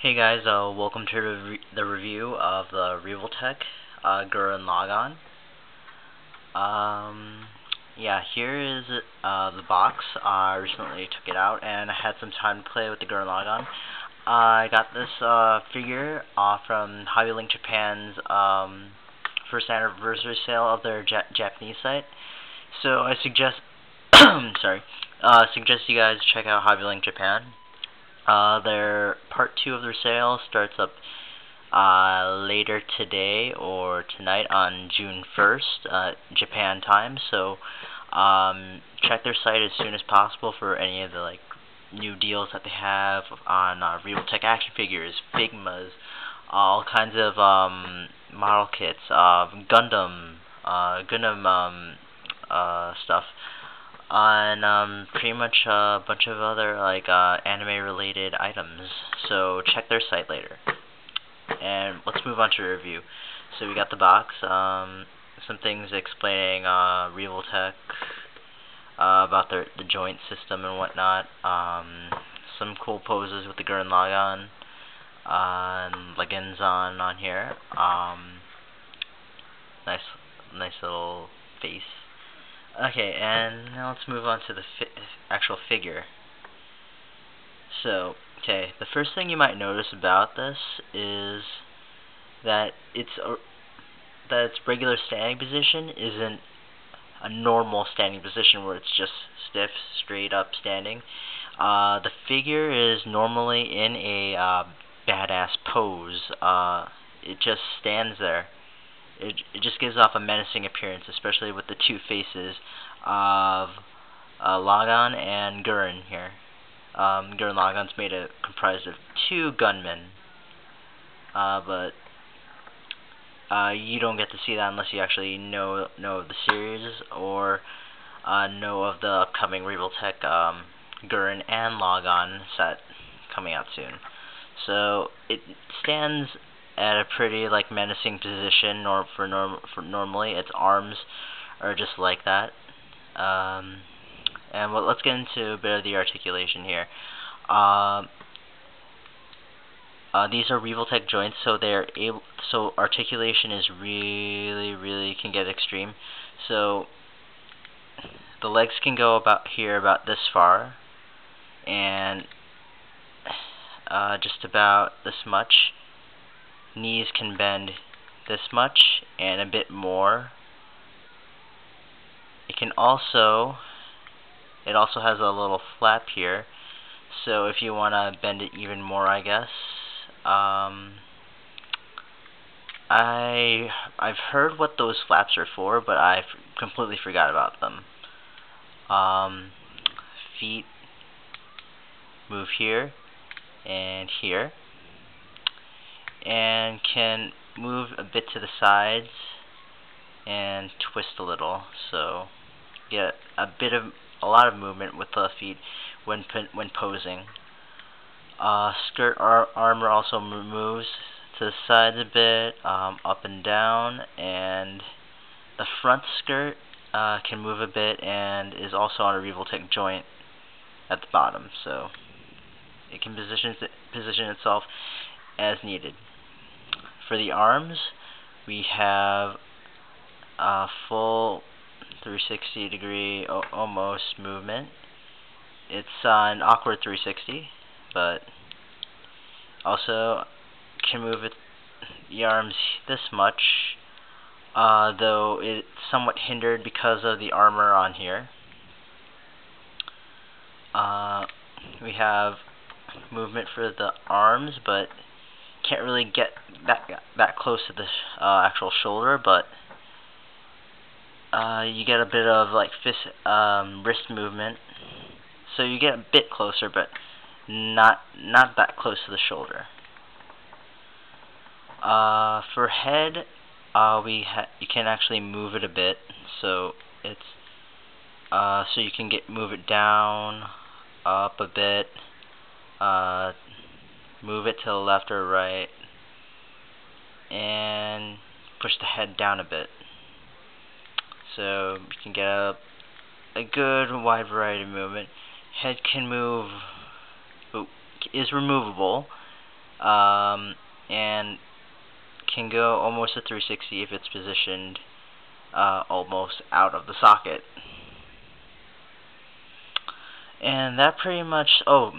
Hey guys, welcome to the review of the Revoltech Gurren Lagann. Um, yeah, here is the box. I recently took it out and I had some time to play with the Gurren Lagann. I got this figure from Hobbylink Japan's first anniversary sale of their Japanese site. So I suggest, suggest you guys check out Hobbylink Japan. Their part 2 of their sale starts up later today or tonight on June 1st, Japan time. So check their site as soon as possible for any of the new deals that they have on Revoltech action figures, Figmas, all kinds of model kits, Gundam stuff, and pretty much a bunch of other anime related items. So check their site later. And let's move on to the review. So we got the box, some things explaining Revoltech, about the joint system and whatnot, some cool poses with the Gurren Lagann, and Lagann on here, nice little face. Okay, and now let's move on to the actual figure. So, okay, the first thing you might notice about this is that its regular standing position isn't a normal standing position where it's just stiff, straight up standing. The figure is normally in a badass pose. It just stands there. It just gives off a menacing appearance, especially with the two faces of Lagann and Gurren here. Gurren Lagann's comprised of two gunmen, but you don't get to see that unless you actually know of the series or know of the upcoming Revoltech Gurren and Lagann set coming out soon. So it stands at a pretty menacing position, normally. Its arms are just like that. And let's get into a bit of the articulation here. These are Revoltech joints, so so articulation is really can get extreme. So the legs can go about this far, and just about this much. Knees can bend this much and a bit more. It also has a little flap here, so if you want to bend it even more, I guess. I've heard what those flaps are for, but I completely forgot about them. Feet move here and here, and can move a bit to the sides and twist a little, so get a lot of movement with the feet when posing. Skirt armor also moves to the sides a bit, up and down, and the front skirt can move a bit and is also on a Revoltech joint at the bottom, so it can position itself as needed. For the arms, we have a full 360 degree almost movement. It's an awkward 360, but also can move the arms this much, though it's somewhat hindered because of the armor on here. We have movement for the arms, but can't really get that close to the actual shoulder, but you get a bit of wrist movement, so you get a bit closer, but not that close to the shoulder. For head, you can actually move it a bit, so it's so you can move it down, up a bit, move it to the left or right, and push the head down a bit. So you can get a good wide variety of movement. Head can move, is removable, and can go almost a 360 if it's positioned almost out of the socket. And that pretty much, oh,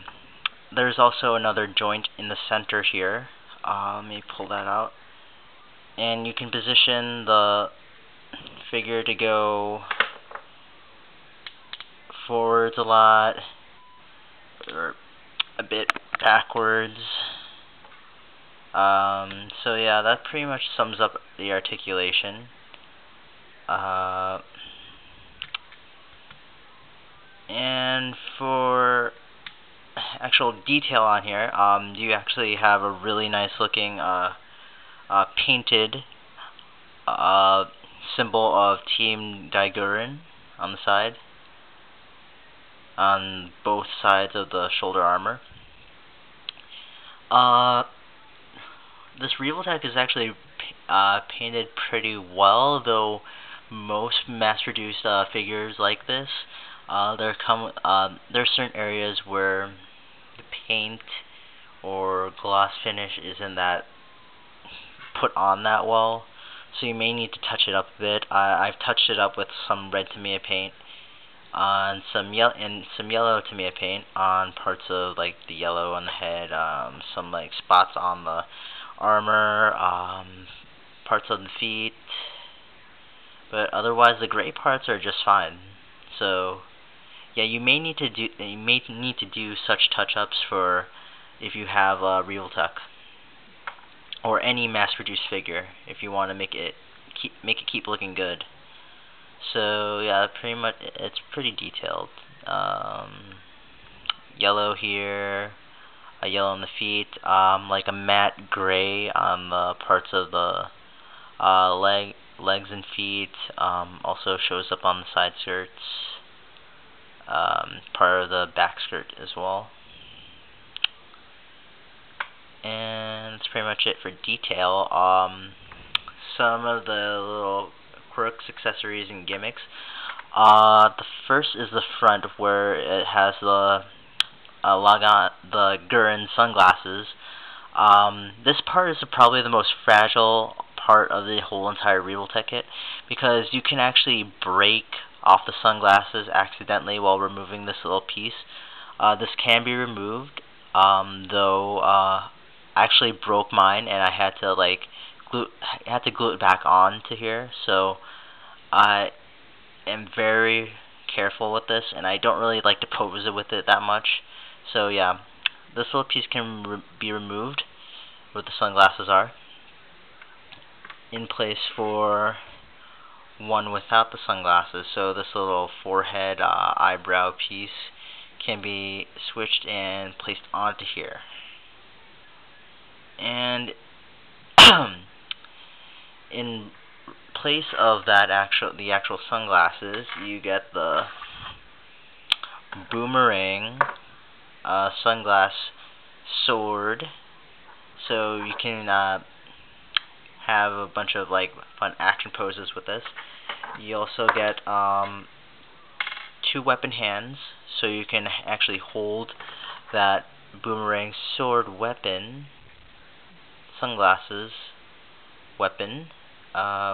there's also another joint in the center here. Let me pull that out. And you can position the figure to go forwards a lot, or a bit backwards. So yeah, that pretty much sums up the articulation. And for actual detail on here, you actually have a really nice looking painted symbol of Team Gurren on the side, on both sides of the shoulder armor. This Revoltech is actually painted pretty well, though most mass-produced figures like this, there are certain areas where the paint or gloss finish isn't that put on that well, so you may need to touch it up a bit. I've touched it up with some red Tamiya paint and some yellow Tamiya paint on parts of like the yellow on the head, some like spots on the armor, parts of the feet, but otherwise the gray parts are just fine. So yeah, you may need to do such touch-ups for if you have a Revoltech or any mass-produced figure if you want to make it keep looking good. So yeah, pretty much it's pretty detailed. Yellow here, a yellow on the feet, like a matte gray on the parts of the legs and feet. Also shows up on the side skirts, part of the back skirt as well. And that's pretty much it for detail. Some of the little quirks, accessories, and gimmicks. The first is the front, where it has the Gurren sunglasses. This part is probably the most fragile part of the whole entire Revoltech kit, because you can actually break off the sunglasses accidentally while removing this little piece. This can be removed, though I actually broke mine and I had to glue it back on to here. So I am very careful with this, and I don't really like to pose it with it that much. So yeah, this little piece can be removed where the sunglasses are, in place for one without the sunglasses. So this little forehead eyebrow piece can be switched and placed onto here. And in place of the actual sunglasses, you get the boomerang sunglass sword. So you can have a bunch of like fun action poses with this. You also get 2 weapon hands, so you can actually hold that boomerang sword weapon, sunglasses weapon,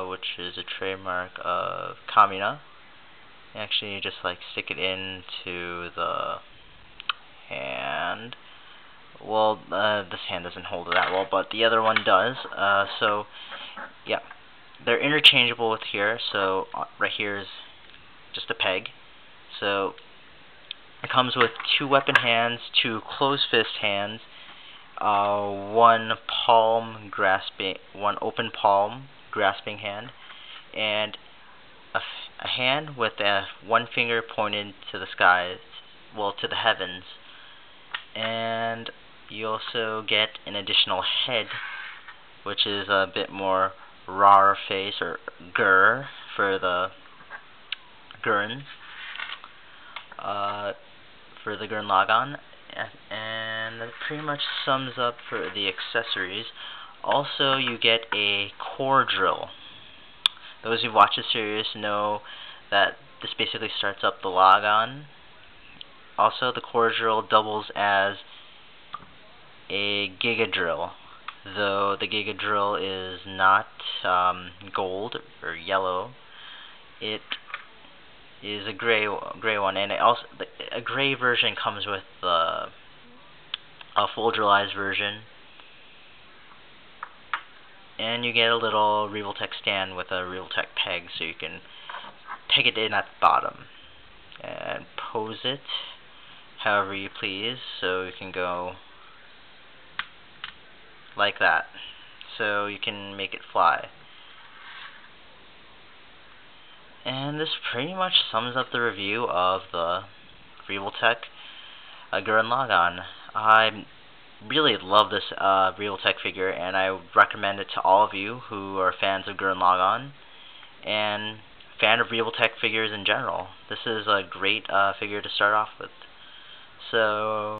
which is a trademark of Kamina. Actually, you just like stick it into the hand. Well, this hand doesn't hold it that well, but the other one does. So yeah, they're interchangeable with here. So right here is just a peg. So it comes with 2 weapon hands, 2 closed fist hands, one open palm grasping hand, and a hand with one finger pointed to the skies, well, to the heavens. And you also get an additional head, which is a bit more raw face, or gur for the Gurren, for the Gurren Lagann. And that pretty much sums up for the accessories. Also, you get a core drill. Those who watch the series know that this basically starts up the Lagann. Also, the core drill doubles as a Giga Drill, though the Giga Drill is not gold or yellow. It is a gray one, and a gray version comes with a full drillized version, and you get a little Revoltech stand with a Revoltech peg, so you can peg it in at the bottom and pose it however you please. So you can go like that, so you can make it fly. And this pretty much sums up the review of the Revoltech Gurren Lagann. I really love this Revoltech figure, and I recommend it to all of you who are fans of Gurren Lagann and fan of Revoltech figures in general. This is a great figure to start off with. So